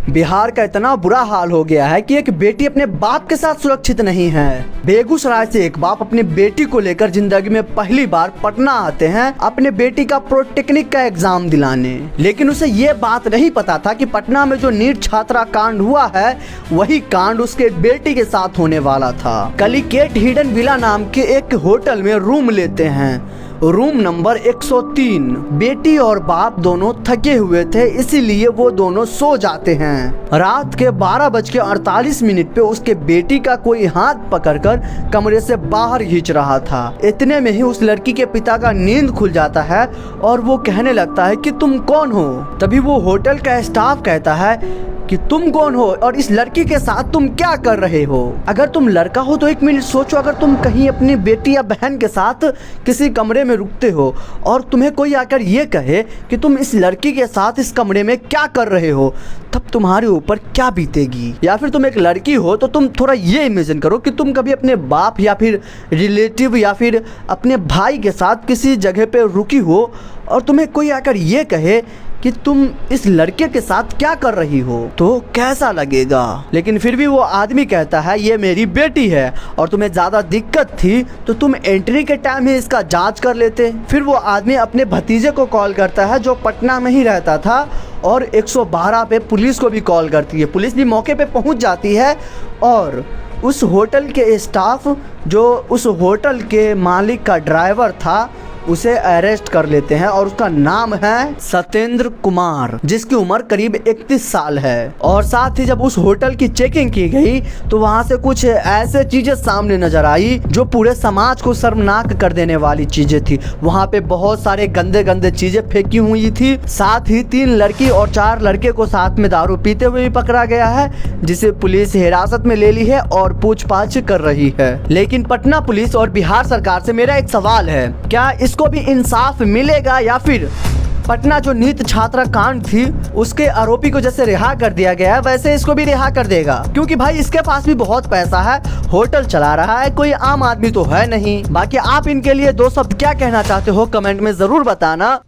बिहार का इतना बुरा हाल हो गया है कि एक बेटी अपने बाप के साथ सुरक्षित नहीं है। बेगूसराय से एक बाप अपनी बेटी को लेकर जिंदगी में पहली बार पटना आते हैं अपने बेटी का पॉलिटेक्निक का एग्जाम दिलाने, लेकिन उसे ये बात नहीं पता था कि पटना में जो नीट छात्रा कांड हुआ है वही कांड उसके बेटी के साथ होने वाला था। कलिकेट हिडन विला नाम के एक होटल में रूम लेते हैं, रूम नंबर 103। बेटी और बाप दोनों थके हुए थे, इसीलिए वो दोनों सो जाते हैं। रात के 12:48 पे उसके बेटी का कोई हाथ पकड़कर कमरे से बाहर खींच रहा था। इतने में ही उस लड़की के पिता का नींद खुल जाता है और वो कहने लगता है कि तुम कौन हो। तभी वो होटल का स्टाफ कहता है कि तुम कौन हो और इस लड़की के साथ तुम क्या कर रहे हो। अगर तुम लड़का हो तो 1 मिनट सोचो, अगर तुम कहीं अपनी बेटी या बहन के साथ किसी कमरे में रुकते हो और तुम्हें कोई आकर ये कहे कि तुम इस लड़की के साथ इस कमरे में क्या कर रहे हो, तब तुम्हारे ऊपर क्या बीतेगी। या फिर तुम एक लड़की हो तो तुम थोड़ा ये इमेजिन करो कि तुम कभी अपने बाप या फिर रिलेटिव या फिर अपने भाई के साथ किसी जगह पे रुकी हो और तुम्हें कोई आकर ये कहे कि तुम इस लड़के के साथ क्या कर रही हो, तो कैसा लगेगा। लेकिन फिर भी वो आदमी कहता है ये मेरी बेटी है और तुम्हें ज़्यादा दिक्कत थी तो तुम एंट्री के टाइम ही इसका जांच कर लेते। फिर वो आदमी अपने भतीजे को कॉल करता है जो पटना में ही रहता था और 112 पे पुलिस को भी कॉल करती है। पुलिस भी मौके पे पहुंच जाती है और उस होटल के स्टाफ जो उस होटल के मालिक का ड्राइवर था उसे अरेस्ट कर लेते हैं और उसका नाम है सत्येंद्र कुमार, जिसकी उम्र करीब 31 साल है। और साथ ही जब उस होटल की चेकिंग की गई तो वहां से कुछ ऐसे चीजें सामने नजर आई जो पूरे समाज को शर्मनाक कर देने वाली चीजें थी। वहां पे बहुत सारे गंदे गंदे चीजें फेंकी हुई थी। साथ ही 3 लड़की और 4 लड़के को साथ में दारू पीते हुए भी पकड़ा गया है, जिसे पुलिस हिरासत में ले ली है और पूछताछ कर रही है। लेकिन पटना पुलिस और बिहार सरकार से मेरा एक सवाल है, क्या इसको भी इंसाफ मिलेगा या फिर पटना जो नीट छात्रा कांड थी उसके आरोपी को जैसे रिहा कर दिया गया है वैसे इसको भी रिहा कर देगा? क्योंकि भाई इसके पास भी बहुत पैसा है, होटल चला रहा है, कोई आम आदमी तो है नहीं। बाकी आप इनके लिए 2 शब्द क्या कहना चाहते हो कमेंट में जरूर बताना।